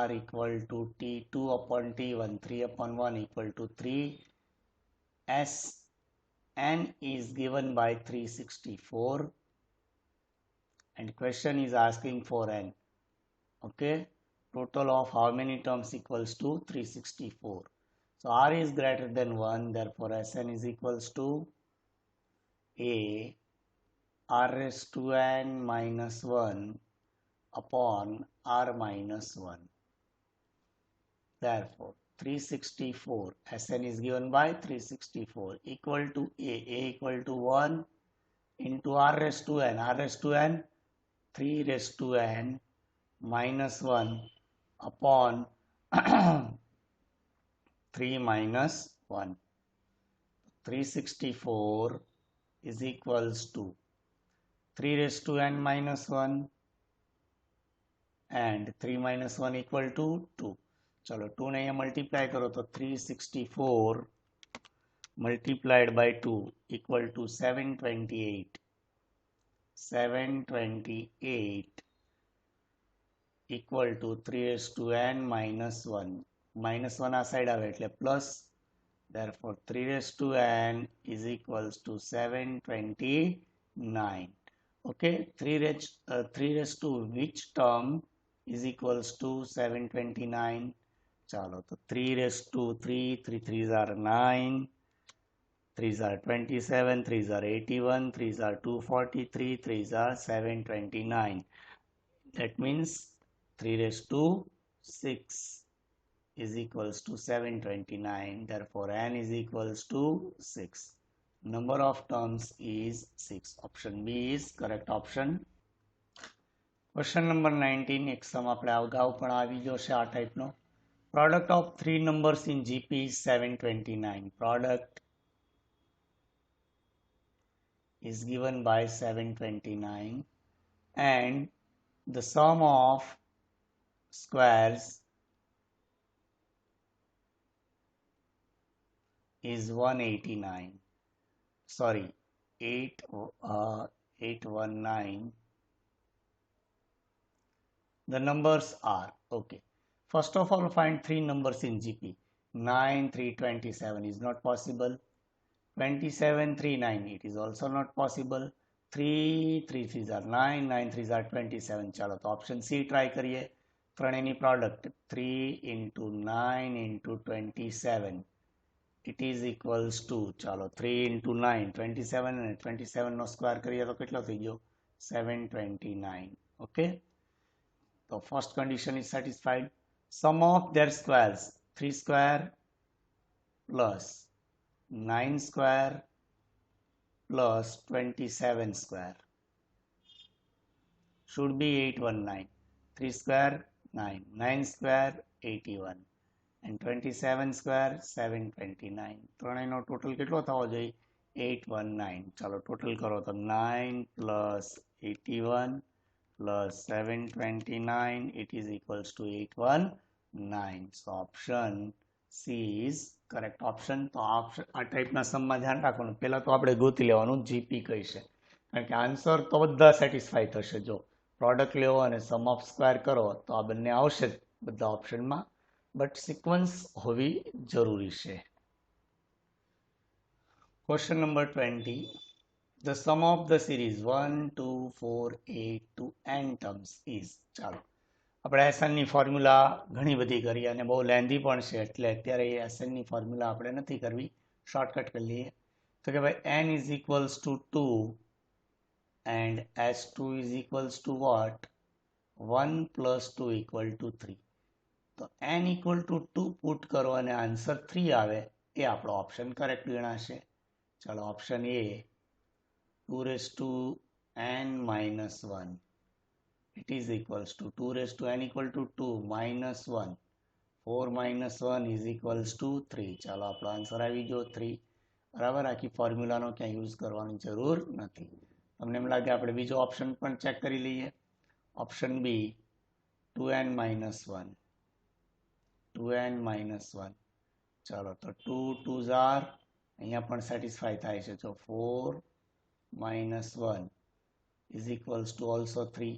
r equal to t 2 upon t1, 3 upon 1 equal to 3, s n is given by 364, and question is asking for n. Okay, total of how many terms equals to 364. So r is greater than 1, therefore Sn is equals to a r raised to n minus 1 upon r minus 1. Therefore 364, Sn is given by 364, equal to a equal to 1 into r raised to n. R raised to n, 3 raised to n minus 1 upon 3 minus 1. 364 is equals to 3 raised to n minus 1 and 3 minus 1 equal to 2. चलो 2 ने यहाँ multiply करो तो 364 multiplied by 2 equal to 728. 728 equal to 3 raised to n minus 1. Minus 1 આ side આવે એટલે plus. Therefore 3 raised to n is equals to 729. Okay, 3 raised to which term is equals to 729? चलो तो 3 raised to 3, 3 3s are 9, 3s are 27, 3s are 81, 3s are 243, 3s are 729. That means 3 raised to 6 is equals to 729. Therefore n is equals to 6. Number of terms is 6. Option B is correct option. Question number 19, એક સમ આપણે અગાઉ પણ આવી ગયો છે આ ટાઈપનો. Product of three numbers in GP is 729. Product is given by 729, and the sum of squares is 189. Sorry, 819. The numbers are, okay. First of all, find three numbers in GP. 9, 327 is not possible. 27, 3, 9, it is also not possible. 3, 3 3s are 9, 9 3s are 27. चलो तो option C try करिए. ત્રણેયની product 3 into 9 into 27, it is equals to, ચાલો 3 into 9, 27, અને 27 નો square કરીએ તો કેટલો થઈ ગયો? 729. Okay, so first condition is satisfied. Sum of their squares 3 square plus 9 square plus 27 square should be 819. 3 square 9, 9 square 81 and 27 square 729. ત્રણેયનો total કેટલો થવો જોઈએ? 819. ચાલો ટોટલ કરો તો 9 plus 81 plus 729, it is equals to 819. So option C is correct option. તો આ ટાઈપના સમમાં ધ્યાન રાખવાનું, પહેલા તો આપણે ગોતી લેવાનું જીપી કઈ છે, કારણ કે આન્સર તો બધા સેટિસ્ફાય થશે. જો પ્રોડક્ટ લેવો અને સમ ઓફ સ્ક્વેર કરો તો આ બંને આવશે જ બધા ઓપ્શનમાં, બટ સિક્વન્સ હોવી જરૂરી છે. Question number 20. The sum of the series 1, 2, 4, 8 to n terms is. ચાલો આપણે એસએનની ફોર્મ્યુલા ઘણી બધી કરી અને બહુ લેન્ધી પણ છે, એટલે અત્યારે એ એસએનની ફોર્મ્યુલા આપણે નથી કરવી, શોર્ટકટ કરી લઈએ. તો કે ભાઈ n is equals to 2 and s2 is equals to what? 1 plus 2 equal to 3. તો n equal to 2 પુટ કરો અને આન્સર 3 આવે, એ આપણો ઓપ્શન કરેક્ટ ગણાશે. ચાલો option A 2 raised to n minus 1, it is equals to 2 raised to n equal to 2 minus 1, 4 minus 1 is equals to 3. ચાલો આપણો answer આવી ગયો 3. બરાબર, આખી ફોર્મ્યુલાનો ક્યાં યુઝ કરવાની જરૂર નથી. તમને એમ લાગે આપણે બીજો ઓપ્શન પણ ચેક કરી લઈએ. Option B 2n minus 1, 2n minus 1. ચાલો તો 2 2s are, અહીંયા પણ સેટિસ્ફાય થાય છે. જો 4 minus 1 is equals to also 3.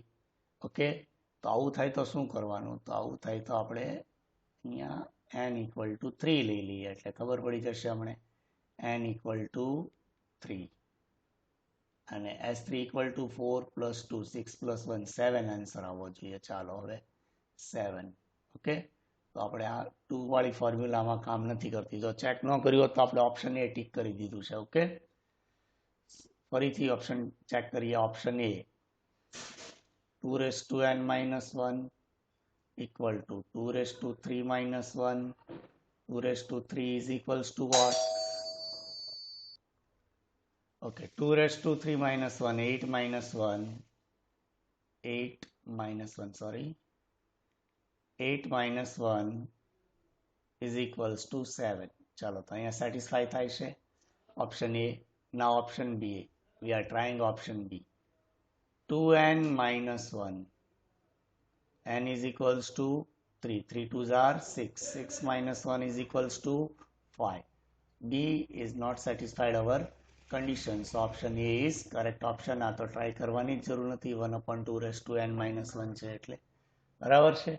Okay, તો આવું થાય તો શું કરવાનું? તો આવું થાય તો આપણે અહીંયા n equal to 3 લઈ લઈએ, એટલે ખબર પડી જશે અમને n equal to 3 અને s3 equal to 4 plus 2, 6 plus 1, 7 answer આવવો જોઈએ. ચાલો હવે 7. ઓકે, તો આપણે આ 2 વાળી ફોર્મ્યુલામાં કામ નથી કરતી. જો ચેક ન કર્યું હોત તો આપણે ઓપ્શન એ ટીક કરી દીધું છે. ઓકે, ફરીથી ઓપ્શન ચેક કરીએ. Option A 2 raised to n minus 1 equal to 2 raised to 3 minus 1. 2 raised to 3 is equals to what? Okay, 2 raised to 3 minus 1, 8 minus 1, 8 minus 1, sorry. 8 minus 1 is equals to 7. ચાલો તો અહીંયા satisfy થાય છે option A. Now option B, we are trying option B. 2n minus 1, n is equals to 3, 3 2s are 6, 6 minus 1 is equals to 5. B is not satisfied our condition, so option A is correct option. આ તો try કરવાની જ જરૂર નથી, 1/2 raised to n minus 1 છે એટલે બરાબર છે.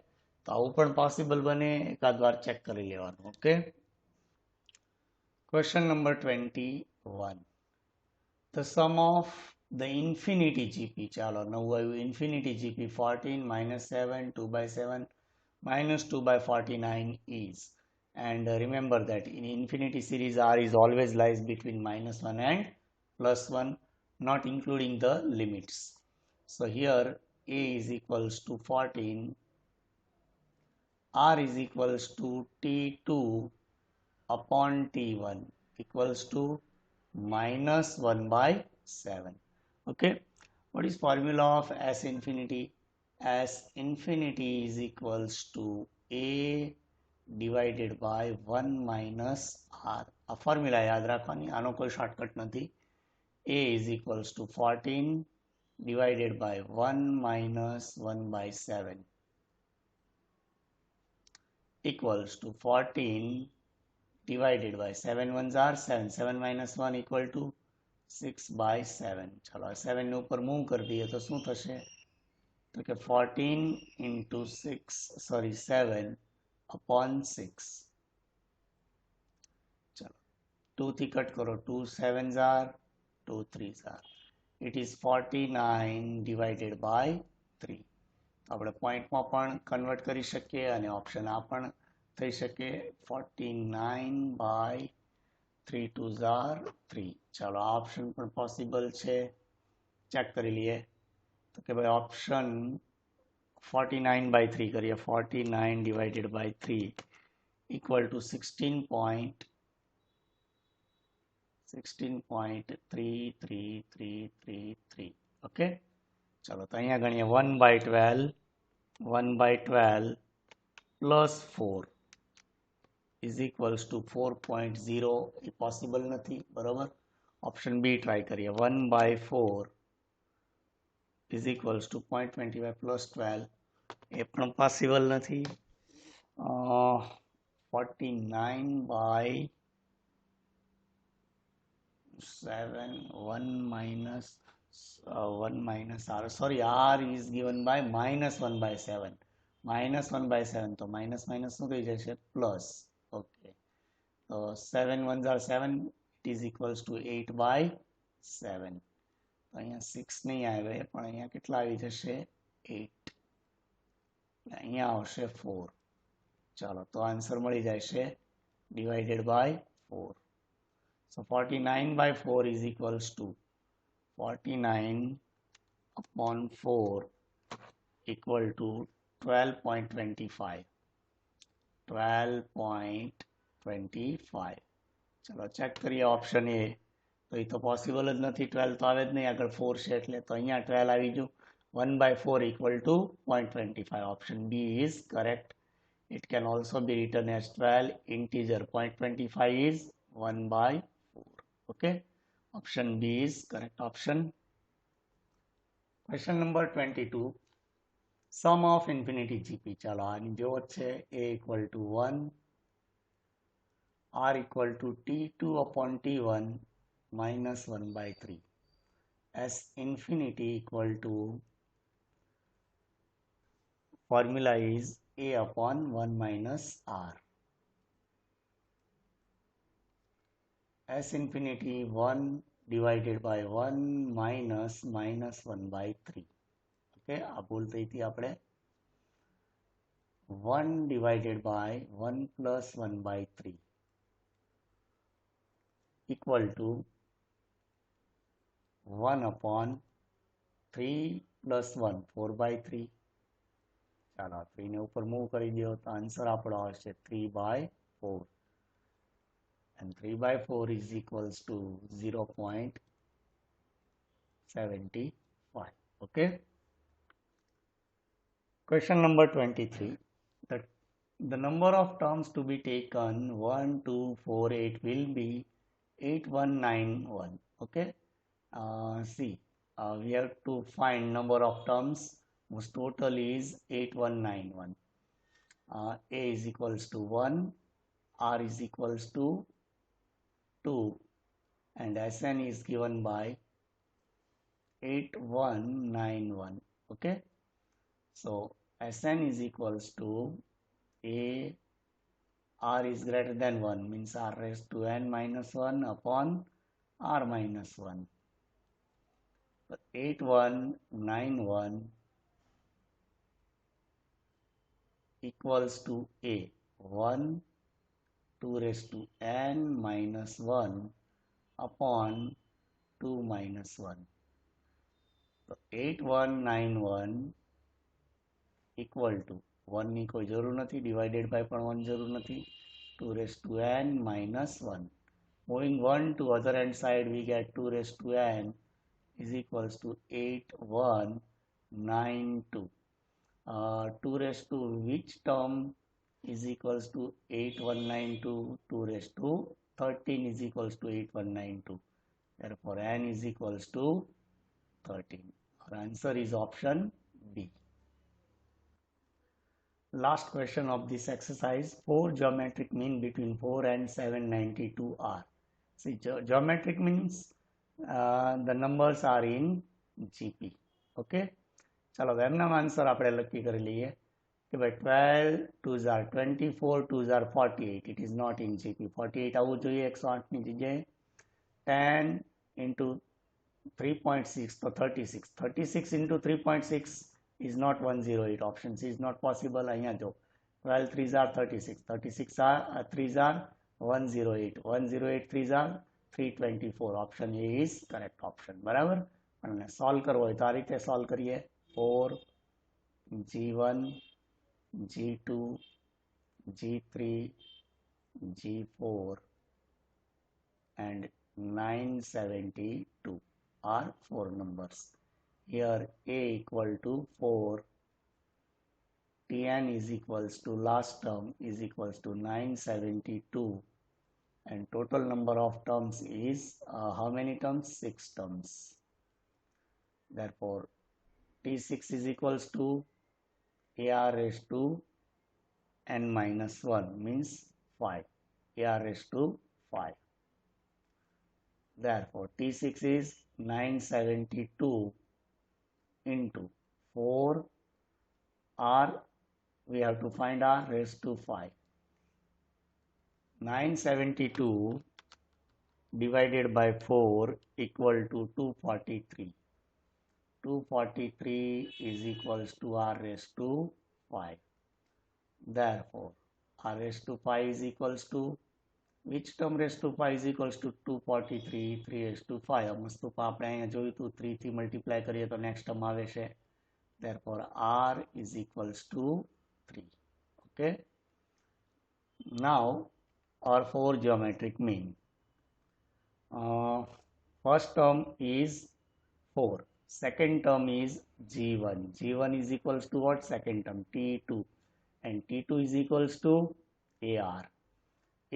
તો આવું પણ પોસિબલ બને, એકાદ વાર ચેક કરી લેવાનું. Okay, question number 21. The sum of the infinity GP, ચાલો નવું આવ્યું infinity GP 14 minus 7 2 by 7 minus 2 by 49 is, and remember that in infinity series R is always lies between minus 1 and plus 1, not including the limits. So here A is equals to 14, R is equals to T2 upon T1 equals to minus 1 by 7. Okay, what is formula of S infinity? S infinity is equals to A divided by 1 minus R. આ formula યાદ રાખવાની, આનો કોઈ shortcut નથી. A is equals to 14 divided by 1 minus 1 by 7 equals to 14 divided by 7 ones are 7, 7 minus 1 equal to 6 by 7. ચાલો 7 ને ઉપર move કરી દઈએ તો શું થશે? તો કે 14 into 6, sorry 7 upon 6. ચાલો 2 થી કટ કરો, 2 7s are, 2 3s are. It is 49 divided by 3. તો આપણે પોઈન્ટમાં પણ કન્વર્ટ કરી શકીએ અને ઓપ્શન આ પણ થઈ શકે, 49 by 3 2s are 3. ચાલો આ ઓપ્શન પણ પોસિબલ છે, ચેક કરી લઈએ. તો કે ભાઈ ઓપ્શન 49 by 3 કરીએ, 49 divided by 3 equal to 16.333333. Okay, चलो तो अँ गणिए 1/12 प्लस 4 इज इक्वल्स टू 4.0 એ પોસિબલ નથી, બરાબર. ઓપ્શન બી ટ્રાય કરીએ. 1/4 ઇઝ ઇક્વલ્સ ટુ 0.25 પ્લસ 12 એ પણ પોસિબલ નથી. 49/7 1 minus r, sorry, r is given by -1/7. -1/7 તો માઇનસ માઇનસ શું થઈ જશે? પ્લસ. ઓકે, તો 7 1s are 7, it is equals to 8/7. તો અહીંયા 6 નહીં આવે, પણ અહીંયા કેટલા આવી જશે? 8. અહીંયા આવશે 4. ચાલો તો આન્સર મળી જશે divided by 4. So 49/4 is equals to 49/4 equal to 12.25. 12.25. ચલો ચેક કરીએ ઓપ્શન એ. તો એ તો પોસિબલ જ નથી, 12 તો આવે જ નહીં, આગળ 4 છે એટલે. તો અહીંયા 12 આવી ગયું. 1/4 equal to 0.25. Option B is correct. It can also be written as 12 integer. 0.25 is 1/4. Okay. Option B is correct option. Question number 22. Sum of infinity GP. चलो आनी जो है A equal to 1, R equal to T2 upon T1 minus 1/3. S infinity equal to, formula is A upon 1 minus R. S infinity 1 divided by 1 minus -1/3. Okay, આ ભૂલ થઈ હતી આપણે. 1 divided by 1 plus 1/3 equal to 1 upon 3 plus 1, 4/3. ચાલો 3 ને ઉપર move કરી દો તો આન્સર આપણો આવશે 3/4. And 3/4 is equals to 0.75. Okay. Question number 23. The number of terms to be taken 1, 2, 4, 8 will be 8191. Okay. See, we have to find number of terms. Most total is 8191. A is equals to 1, R is equals to 2, and Sn is given by 8191. Okay, so Sn is equals to A, R is greater than 1, means R raised to n minus 1 upon R minus 1. So 8191 equals to A, 1 2 raised to n minus 1 upon 2 minus 1. So 8191 equal to 1 ની કોઈ જરૂર નથી, divided by પણ 1 જરૂર નથી, 2 raised to n minus 1. Moving 1 to other hand side, we get 2 raised to n is equals to 8192. 2 raised to which term is equals to 8192? 2 raised to 13 is equals to 8192. Therefore, n is equals to 13. Our answer is option B. Last question of this exercise. 4 geometric mean between 4 and 792 are. See, geometric means the numbers are in GP. Okay. चलो એમના answer આપણે લખી કરી લઈએ કે ભાઈ 12 2s are 24, 2s are 48. It is not in GP. 48 આવવું જોઈએ 108 ની જગ્યાએ. 10 into 3.6 તો 36. 36 into 3.6 is not 108. Option C is not possible. અહીંયા જો 12 3s are 36. 36 are 3s are 108. 108 3s are 324. Option A is correct option. બરાબર. અને સોલ્વ કરવો હોય તો આ રીતે સોલ્વ કરીએ. 4 G1 G2 G3 G4 and 972 are 4 numbers. Here A equal to 4, Tn is equals to last term is equals to 972, and total number of terms is how many terms? 6 terms. Therefore, T6 is equals to AR raised to n minus 1 means 5. AR raised to 5. Therefore, T6 is 972 into 4 R, we have to find R raised to 5. 972 divided by 4 equal to 243. 243 is equals to R raised to 5. Therefore, R raised to 5 is equals to which term raised to 5 is equals to 243, 3 raised to 5. મસ્ત આપણે અહીંયા જોયું હતું 3 થી multiply કરીએ તો next term આવે છે. Therefore, R is equals to 3. Okay. Now, our 4 geometric mean. First term is 4. Second term is G1. G1 is equals to what? Second term T2, and T2 is equals to AR.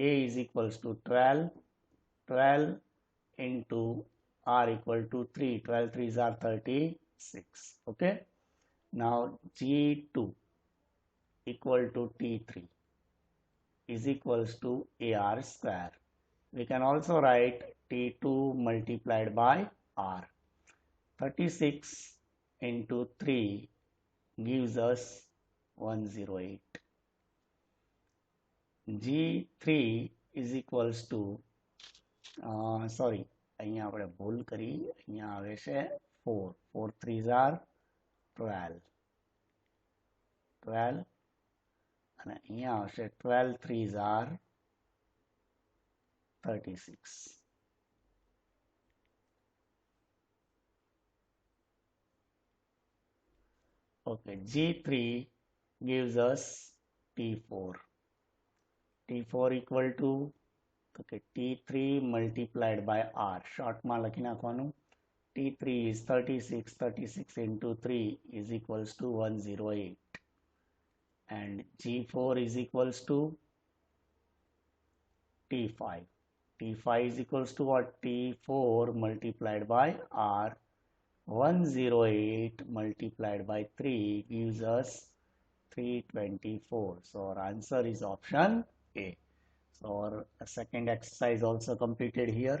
A is equals to 12. 12 into R equal to 3. 12 3s are 36. Okay. Now G2 equal to T3 is equals to AR square. We can also write T2 multiplied by R. 36 into 3 gives us 108. G3 is equals to sorry, અહીંયા આપણે ભૂલ કરી, અહીંયા આવે છે 4. 4 3s are 12. 12 અને અહીંયા આવશે 12 3s are 36. Okay, G3 gives us T4. T4 equal to okay, T3 multiplied by R. Short માં લખી નાખવાનું. T3 is 36. 36 into 3 is equals to 108. And G4 is equals to T5. T5 is equals to what? T4 multiplied by R. 108 multiplied by 3 gives us 324. So our answer is option A. So our second exercise also completed here.